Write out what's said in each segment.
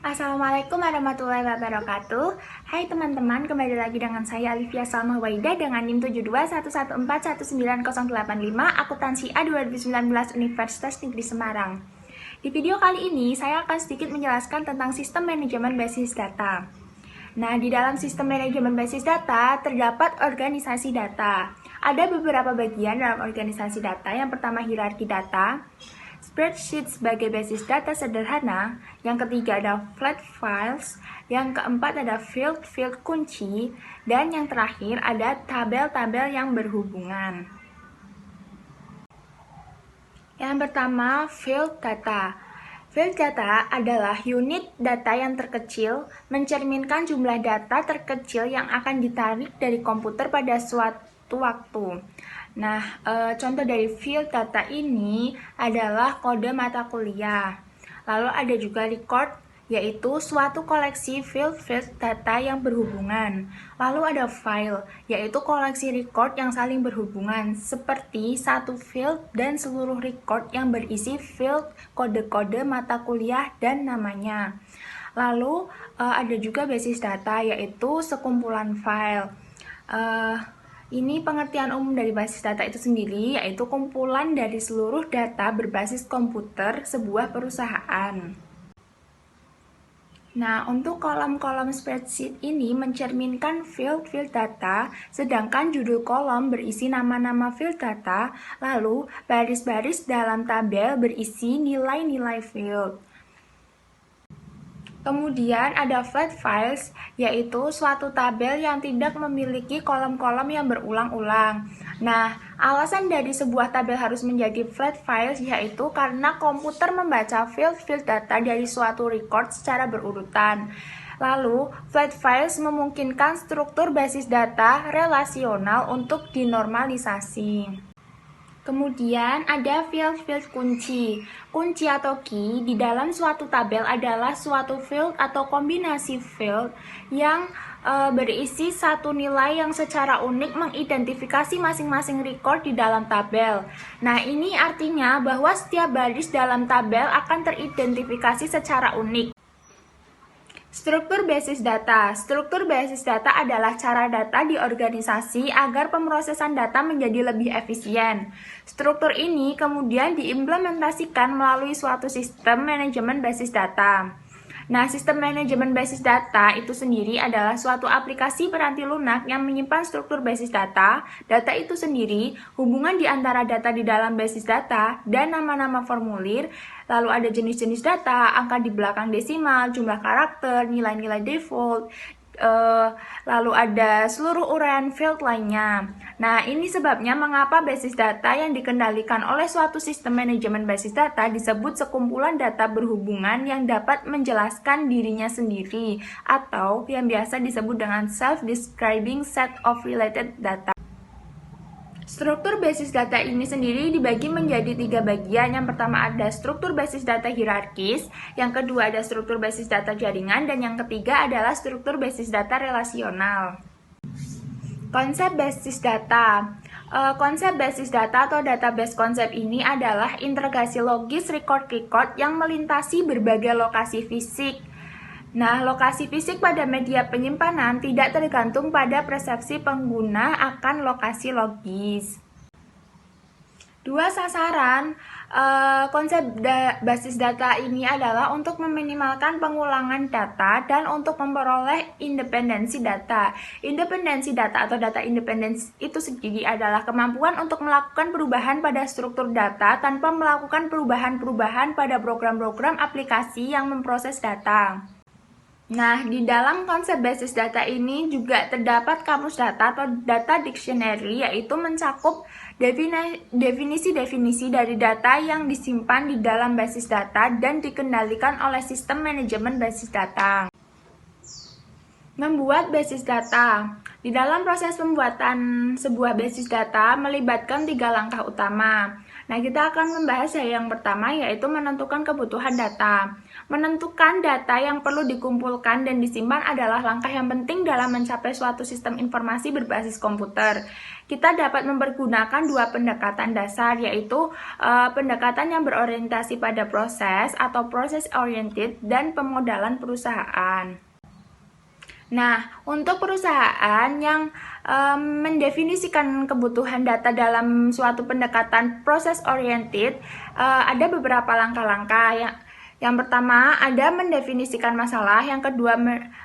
Assalamualaikum warahmatullahi wabarakatuh. Hai teman-teman, kembali lagi dengan saya Alifia Salma Waida dengan NIM 7211419085 Akuntansi A 2019 Universitas Negeri Semarang. Di video kali ini saya akan sedikit menjelaskan tentang sistem manajemen basis data. Nah, di dalam sistem manajemen basis data terdapat organisasi data. Ada beberapa bagian dalam organisasi data. Yang pertama hierarki data, spreadsheet sebagai basis data sederhana, yang ketiga ada flat files, yang keempat ada field kunci, dan yang terakhir ada tabel-tabel yang berhubungan. Yang pertama, field data. Field data adalah unit data yang terkecil, mencerminkan jumlah data terkecil yang akan ditarik dari komputer pada suatu waktu. Nah, contoh dari field data ini adalah kode mata kuliah. Lalu ada juga record, yaitu suatu koleksi field data yang berhubungan. Lalu ada file, yaitu koleksi record yang saling berhubungan, seperti satu field dan seluruh record yang berisi field, kode-kode mata kuliah, dan namanya. Lalu ada juga basis data, yaitu sekumpulan file. Ini pengertian umum dari basis data itu sendiri, yaitu kumpulan dari seluruh data berbasis komputer sebuah perusahaan. Nah, untuk kolom-kolom spreadsheet ini mencerminkan field data, sedangkan judul kolom berisi nama-nama field data, lalu baris-baris dalam tabel berisi nilai-nilai field. Kemudian ada flat files, yaitu suatu tabel yang tidak memiliki kolom-kolom yang berulang-ulang. Nah, alasan dari sebuah tabel harus menjadi flat files yaitu karena komputer membaca field data dari suatu record secara berurutan. Lalu, flat files memungkinkan struktur basis data relasional untuk dinormalisasi. Kemudian ada field kunci. Kunci atau key di dalam suatu tabel adalah suatu field atau kombinasi field yang berisi satu nilai yang secara unik mengidentifikasi masing-masing record di dalam tabel. Nah, ini artinya bahwa setiap baris dalam tabel akan teridentifikasi secara unik. Struktur basis data. Struktur basis data adalah cara data diorganisasi agar pemrosesan data menjadi lebih efisien. Struktur ini kemudian diimplementasikan melalui suatu sistem manajemen basis data. Nah, sistem manajemen basis data itu sendiri adalah suatu aplikasi peranti lunak yang menyimpan struktur basis data itu sendiri, hubungan di antara data di dalam basis data, dan nama-nama formulir, lalu ada jenis-jenis data, angka di belakang desimal, jumlah karakter, nilai-nilai default, lalu ada seluruh uraian field lainnya. Nah, ini sebabnya mengapa basis data yang dikendalikan oleh suatu sistem manajemen basis data disebut sekumpulan data berhubungan yang dapat menjelaskan dirinya sendiri, atau yang biasa disebut dengan self-describing set of related data. Struktur basis data ini sendiri dibagi menjadi 3 bagian. Yang pertama ada struktur basis data hierarkis, yang kedua ada struktur basis data jaringan, dan yang ketiga adalah struktur basis data relasional. Konsep basis data. Konsep basis data atau database konsep ini adalah integrasi logis record-record yang melintasi berbagai lokasi fisik. Nah, lokasi fisik pada media penyimpanan tidak tergantung pada persepsi pengguna akan lokasi logis. Dua sasaran konsep basis data ini adalah untuk meminimalkan pengulangan data dan untuk memperoleh independensi data. Independensi data atau data independence itu sendiri adalah kemampuan untuk melakukan perubahan pada struktur data tanpa melakukan perubahan-perubahan pada program-program aplikasi yang memproses data. Nah, di dalam konsep basis data ini juga terdapat kamus data atau data dictionary, yaitu mencakup definisi-definisi dari data yang disimpan di dalam basis data dan dikendalikan oleh sistem manajemen basis data. Membuat basis data. Di dalam proses pembuatan sebuah basis data melibatkan 3 langkah utama. Nah, kita akan membahas yang pertama, yaitu menentukan kebutuhan data. Menentukan data yang perlu dikumpulkan dan disimpan adalah langkah yang penting dalam mencapai suatu sistem informasi berbasis komputer. Kita dapat mempergunakan dua pendekatan dasar, yaitu pendekatan yang berorientasi pada proses atau process oriented dan pemodelan perusahaan. Nah, untuk perusahaan yang mendefinisikan kebutuhan data dalam suatu pendekatan proses oriented, ada beberapa langkah-langkah. Yang pertama, ada mendefinisikan masalah. Yang kedua,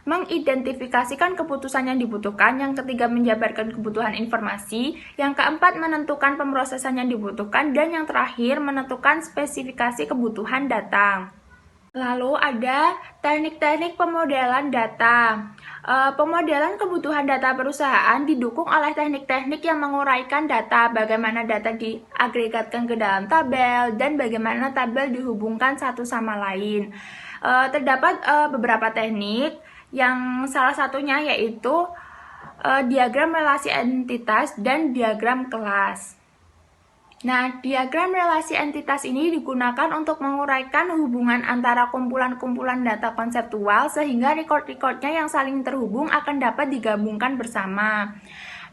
mengidentifikasikan keputusan yang dibutuhkan. Yang ketiga, menjabarkan kebutuhan informasi. Yang keempat, menentukan pemrosesan yang dibutuhkan. Dan yang terakhir, menentukan spesifikasi kebutuhan data. Lalu ada teknik-teknik pemodelan data. Pemodelan kebutuhan data perusahaan didukung oleh teknik-teknik yang menguraikan data, bagaimana data diagregatkan ke dalam tabel, dan bagaimana tabel dihubungkan satu sama lain. Terdapat beberapa teknik, yang salah satunya yaitu diagram relasi entitas dan diagram kelas. Nah, diagram relasi entitas ini digunakan untuk menguraikan hubungan antara kumpulan-kumpulan data konseptual sehingga record-recordnya yang saling terhubung akan dapat digabungkan bersama.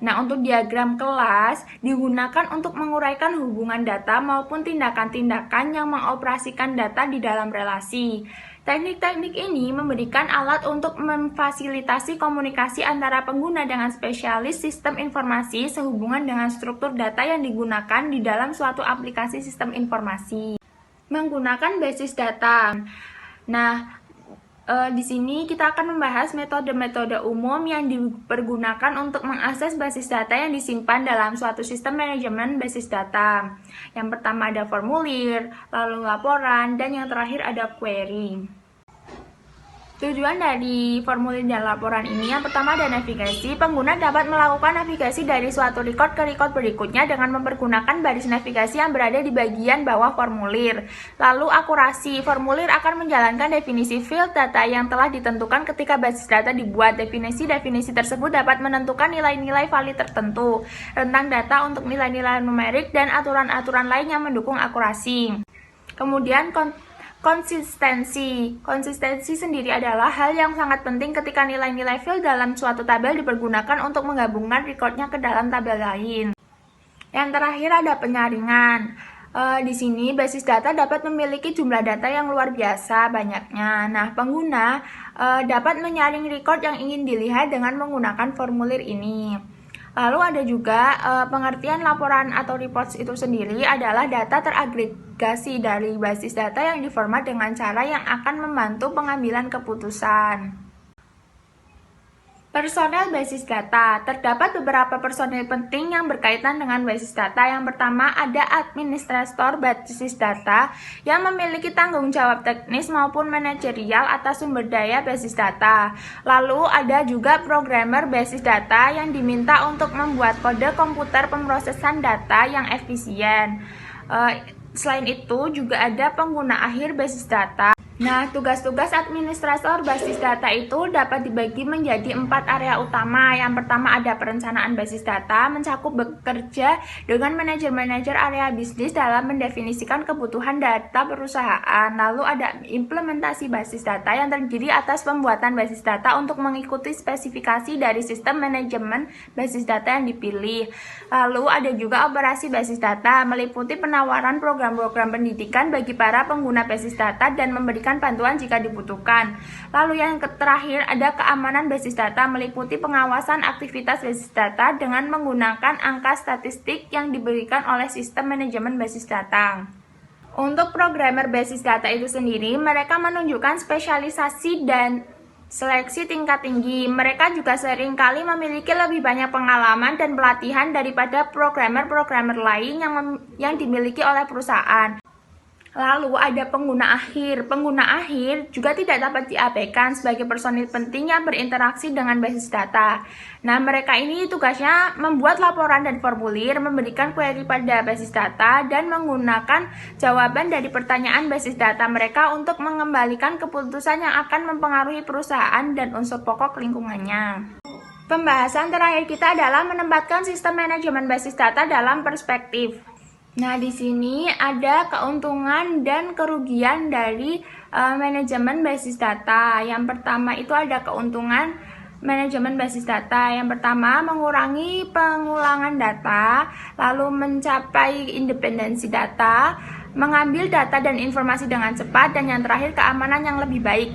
Nah, untuk diagram kelas digunakan untuk menguraikan hubungan data maupun tindakan-tindakan yang mengoperasikan data di dalam relasi. Teknik-teknik ini memberikan alat untuk memfasilitasi komunikasi antara pengguna dengan spesialis sistem informasi sehubungan dengan struktur data yang digunakan di dalam suatu aplikasi sistem informasi. Menggunakan basis data. Nah, di sini kita akan membahas metode-metode umum yang dipergunakan untuk mengakses basis data yang disimpan dalam suatu sistem manajemen basis data. Yang pertama ada formulir, lalu laporan, dan yang terakhir ada query. Tujuan dari formulir dan laporan ini, yang pertama ada navigasi. Pengguna dapat melakukan navigasi dari suatu record ke record berikutnya dengan mempergunakan baris navigasi yang berada di bagian bawah formulir. Lalu akurasi. Formulir akan menjalankan definisi field data yang telah ditentukan ketika basis data dibuat. Definisi-definisi tersebut dapat menentukan nilai-nilai valid tertentu, rentang data untuk nilai-nilai numerik, dan aturan-aturan lain yang mendukung akurasi. Kemudian konsistensi. Konsistensi sendiri adalah hal yang sangat penting ketika nilai-nilai field dalam suatu tabel dipergunakan untuk menggabungkan recordnya ke dalam tabel lain. Yang terakhir ada penyaringan. Di sini basis data dapat memiliki jumlah data yang luar biasa banyaknya. Nah, pengguna dapat menyaring record yang ingin dilihat dengan menggunakan formulir ini. Lalu ada juga pengertian laporan atau reports itu sendiri adalah data teragregasi dari basis data yang diformat dengan cara yang akan membantu pengambilan keputusan. Personel basis data. Terdapat beberapa personel penting yang berkaitan dengan basis data. Yang pertama ada administrator basis data yang memiliki tanggung jawab teknis maupun manajerial atas sumber daya basis data. Lalu ada juga programmer basis data yang diminta untuk membuat kode komputer pemrosesan data yang efisien. Selain itu juga ada pengguna akhir basis data. Nah, tugas-tugas administrator basis data itu dapat dibagi menjadi 4 area utama. Yang pertama ada perencanaan basis data, mencakup bekerja dengan manajer-manajer area bisnis dalam mendefinisikan kebutuhan data perusahaan. Lalu ada implementasi basis data yang terdiri atas pembuatan basis data untuk mengikuti spesifikasi dari sistem manajemen basis data yang dipilih. Lalu ada juga operasi basis data, meliputi penawaran program-program pendidikan bagi para pengguna basis data dan memberikan bantuan jika dibutuhkan. Lalu yang terakhir ada keamanan basis data, meliputi pengawasan aktivitas basis data dengan menggunakan angka statistik yang diberikan oleh sistem manajemen basis data. Untuk programmer basis data itu sendiri, mereka menunjukkan spesialisasi dan seleksi tingkat tinggi. Mereka juga seringkali memiliki lebih banyak pengalaman dan pelatihan daripada programmer-programmer lain yang dimiliki oleh perusahaan. Lalu ada pengguna akhir. Pengguna akhir juga tidak dapat diabaikan sebagai personil penting yang berinteraksi dengan basis data. Nah, mereka ini tugasnya membuat laporan dan formulir, memberikan query pada basis data, dan menggunakan jawaban dari pertanyaan basis data mereka untuk mengembalikan keputusan yang akan mempengaruhi perusahaan dan unsur pokok lingkungannya. Pembahasan terakhir kita adalah menempatkan sistem manajemen basis data dalam perspektif. Nah, di sini ada keuntungan dan kerugian dari manajemen basis data. Yang pertama itu ada keuntungan manajemen basis data. Yang pertama, mengurangi pengulangan data, lalu mencapai independensi data, mengambil data dan informasi dengan cepat, dan yang terakhir keamanan yang lebih baik.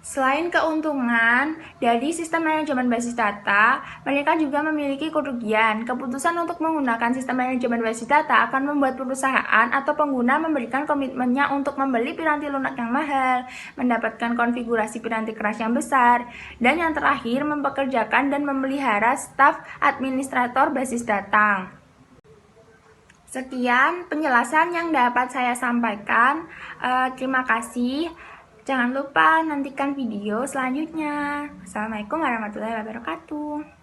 Selain keuntungan dari sistem manajemen basis data, mereka juga memiliki kerugian. Keputusan untuk menggunakan sistem manajemen basis data akan membuat perusahaan atau pengguna memberikan komitmennya untuk membeli piranti lunak yang mahal, mendapatkan konfigurasi piranti keras yang besar, dan yang terakhir mempekerjakan dan memelihara staf administrator basis data. Sekian penjelasan yang dapat saya sampaikan. Terima kasih. Jangan lupa nantikan video selanjutnya. Assalamualaikum warahmatullahi wabarakatuh.